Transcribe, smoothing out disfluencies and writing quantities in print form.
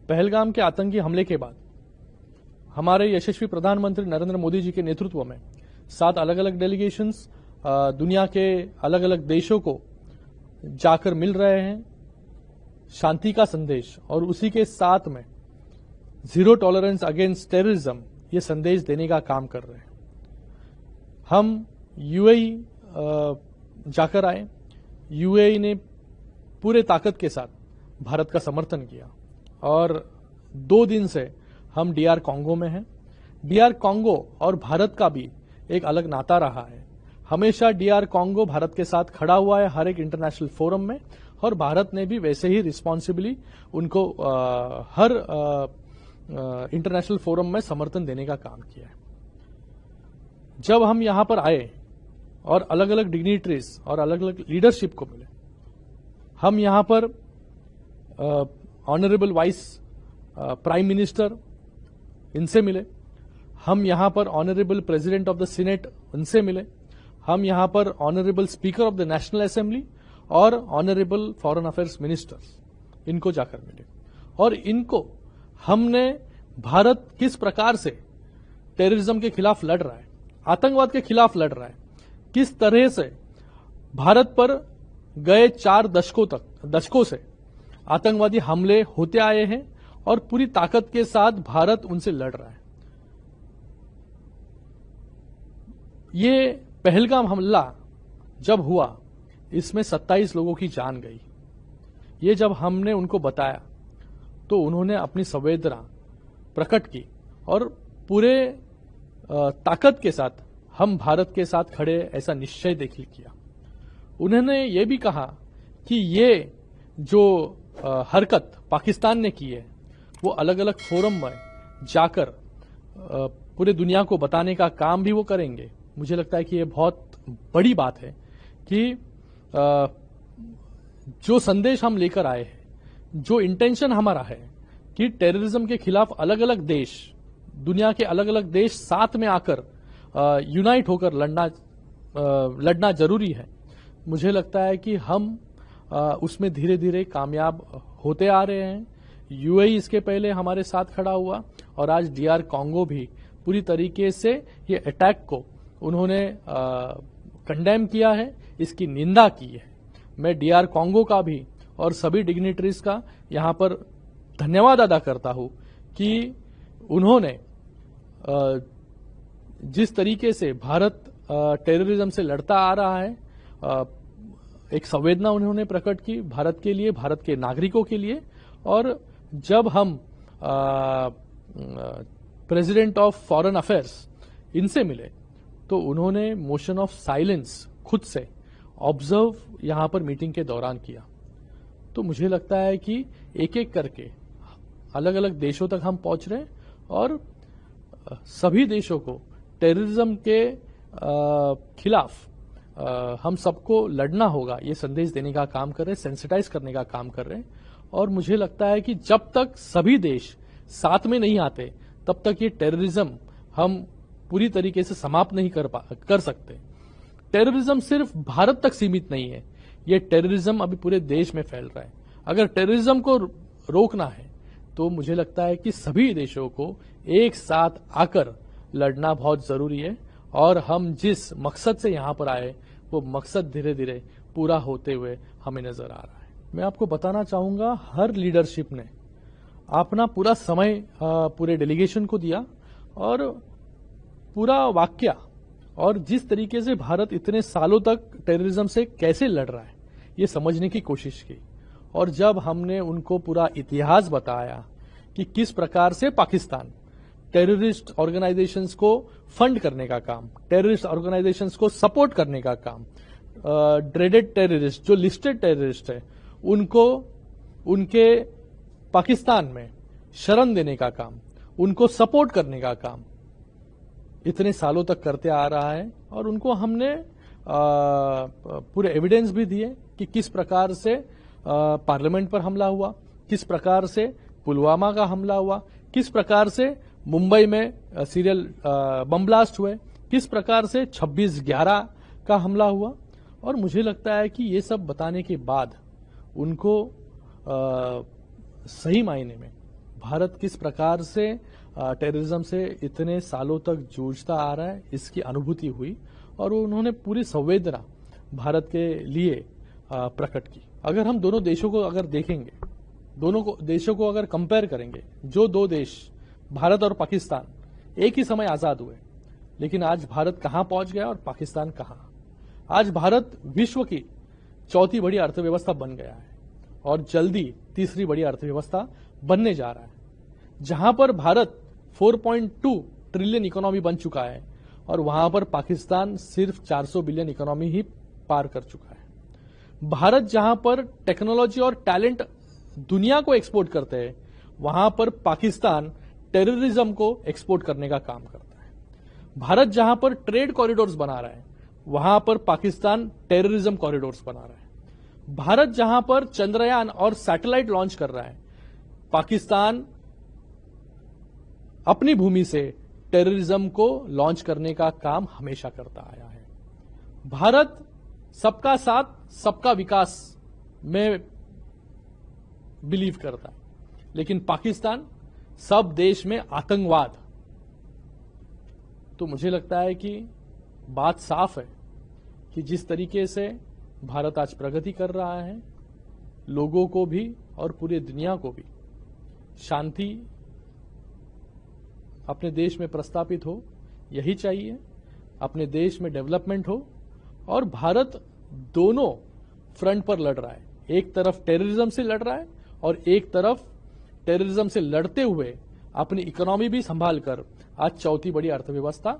पहलगाम के आतंकी हमले के बाद हमारे यशस्वी प्रधानमंत्री नरेंद्र मोदी जी के नेतृत्व में 7 अलग अलग डेलीगेशंस दुनिया के अलग अलग देशों को जाकर मिल रहे हैं, शांति का संदेश और उसी के साथ में जीरो टॉलरेंस अगेंस्ट टेररिज्म ये संदेश देने का काम कर रहे हैं। हम यूएई जाकर आए। यूएई ने पूरे ताकत के साथ भारत का समर्थन किया और 2 दिन से हम डीआर कॉन्गो में हैं। डीआर कॉन्गो और भारत का भी एक अलग नाता रहा है। हमेशा डीआर कॉन्गो भारत के साथ खड़ा हुआ है हर एक इंटरनेशनल फोरम में, और भारत ने भी वैसे ही रिस्पॉन्सिबली उनको हर इंटरनेशनल फोरम में समर्थन देने का काम किया है। जब हम यहां पर आए और अलग अलग डिग्निटरीज और अलग अलग लीडरशिप को मिले, हम यहां पर ऑनरेबल वाइस प्राइम मिनिस्टर इनसे मिले, हम यहां पर honourable president of the senate उनसे मिले, हम यहां पर honourable speaker of the national assembly और ऑनरेबल फॉरेन अफेयर्स मिनिस्टर्स इनको जाकर मिले, और इनको हमने भारत किस प्रकार से टेररिज्म के खिलाफ लड़ रहा है, आतंकवाद के खिलाफ लड़ रहा है, किस तरह से भारत पर गए 4 दशकों से आतंकवादी हमले होते आए हैं और पूरी ताकत के साथ भारत उनसे लड़ रहा है। ये पहलगाम हमला जब हुआ, इसमें 27 लोगों की जान गई। ये जब हमने उनको बताया तो उन्होंने अपनी संवेदना प्रकट की और पूरे ताकत के साथ हम भारत के साथ खड़े ऐसा निश्चय देखिए किया। उन्होंने ये भी कहा कि ये जो हरकत पाकिस्तान ने की है वो अलग अलग फोरम में जाकर पूरे दुनिया को बताने का काम भी वो करेंगे। मुझे लगता है कि ये बहुत बड़ी बात है कि जो संदेश हम लेकर आए हैं, जो इंटेंशन हमारा है कि टेररिज्म के खिलाफ अलग अलग देश, दुनिया के अलग अलग देश साथ में आकर यूनाइट होकर लड़ना जरूरी है। मुझे लगता है कि हम उसमें धीरे धीरे कामयाब होते आ रहे हैं। यूएई इसके पहले हमारे साथ खड़ा हुआ और आज डीआर कॉन्गो भी पूरी तरीके से ये अटैक को उन्होंने कंडेम किया है, इसकी निंदा की है। मैं डीआर कॉन्गो का भी और सभी डिग्निटरीज का यहां पर धन्यवाद अदा करता हूं कि उन्होंने जिस तरीके से भारत टेररिज्म से लड़ता आ रहा है, एक संवेदना उन्होंने प्रकट की भारत के लिए, भारत के नागरिकों के लिए। और जब हम प्रेसिडेंट ऑफ फॉरेन अफेयर्स इनसे मिले तो उन्होंने मोशन ऑफ साइलेंस खुद से ऑब्जर्व यहां पर मीटिंग के दौरान किया। तो मुझे लगता है कि एक एक करके अलग अलग देशों तक हम पहुंच रहे हैं और सभी देशों को टेररिज्म के खिलाफ हम सबको लड़ना होगा, ये संदेश देने का काम कर रहे हैं, सेंसिटाइज करने का काम कर रहे हैं। और मुझे लगता है कि जब तक सभी देश साथ में नहीं आते तब तक ये टेररिज्म हम पूरी तरीके से समाप्त नहीं कर सकते। टेररिज्म सिर्फ भारत तक सीमित नहीं है, ये टेररिज्म अभी पूरे देश में फैल रहा है। अगर टेररिज्म को रोकना है तो मुझे लगता है कि सभी देशों को एक साथ आकर लड़ना बहुत जरूरी है, और हम जिस मकसद से यहां पर आए वो मकसद धीरे धीरे पूरा होते हुए हमें नजर आ रहा है। मैं आपको बताना चाहूंगा, हर लीडरशिप ने अपना पूरा समय पूरे डेलीगेशन को दिया और पूरा वाक्य और जिस तरीके से भारत इतने सालों तक टेररिज्म से कैसे लड़ रहा है ये समझने की कोशिश की। और जब हमने उनको पूरा इतिहास बताया कि किस प्रकार से पाकिस्तान टेररिस्ट ऑर्गेनाइजेशंस को फंड करने का काम, टेररिस्ट ऑर्गेनाइजेशंस को सपोर्ट करने का काम, ड्रेडेड टेररिस्ट जो लिस्टेड टेररिस्ट है उनको उनके पाकिस्तान में शरण देने का काम, उनको सपोर्ट करने का काम इतने सालों तक करते आ रहा है। और उनको हमने पूरे एविडेंस भी दिए कि किस प्रकार से पार्लियामेंट पर हमला हुआ, किस प्रकार से पुलवामा का हमला हुआ, किस प्रकार से मुंबई में सीरियल बम ब्लास्ट हुए, किस प्रकार से 26/11 का हमला हुआ। और मुझे लगता है कि ये सब बताने के बाद उनको सही मायने में भारत किस प्रकार से टेररिज्म से इतने सालों तक जूझता आ रहा है, इसकी अनुभूति हुई और उन्होंने पूरी संवेदना भारत के लिए प्रकट की। अगर हम दोनों देशों को अगर देखेंगे, देशों को अगर कंपेयर करेंगे, जो दो देश भारत और पाकिस्तान एक ही समय आजाद हुए, लेकिन आज भारत कहां पहुंच गया और पाकिस्तान कहां। आज भारत विश्व की चौथी बड़ी अर्थव्यवस्था बन गया है और जल्दी तीसरी बड़ी अर्थव्यवस्था बनने जा रहा है। जहां पर भारत 4.2 ट्रिलियन इकोनॉमी बन चुका है और वहां पर पाकिस्तान सिर्फ 400 बिलियन इकोनॉमी ही पार कर चुका है। भारत जहां पर टेक्नोलॉजी और टैलेंट दुनिया को एक्सपोर्ट करते हैं, वहां पर पाकिस्तान टेररिज्म को एक्सपोर्ट करने का काम करता है। भारत जहां पर ट्रेड कॉरिडोर्स बना रहा है, वहां पर पाकिस्तान टेररिज्म कॉरिडोर्स बना रहा है। भारत जहां पर चंद्रयान और सैटेलाइट लॉन्च कर रहा है, पाकिस्तान अपनी भूमि से टेररिज्म को लॉन्च करने का काम हमेशा करता आया है। भारत सबका साथ सबका विकास में बिलीव करता है, लेकिन पाकिस्तान सब देश में आतंकवाद। तो मुझे लगता है कि बात साफ है कि जिस तरीके से भारत आज प्रगति कर रहा है, लोगों को भी और पूरी दुनिया को भी शांति अपने देश में प्रस्तापित हो, यही चाहिए। अपने देश में डेवलपमेंट हो और भारत दोनों फ्रंट पर लड़ रहा है। एक तरफ टेररिज्म से लड़ रहा है और एक तरफ टेररिज्म से लड़ते हुए अपनी इकोनॉमी भी संभाल कर आज चौथी बड़ी अर्थव्यवस्था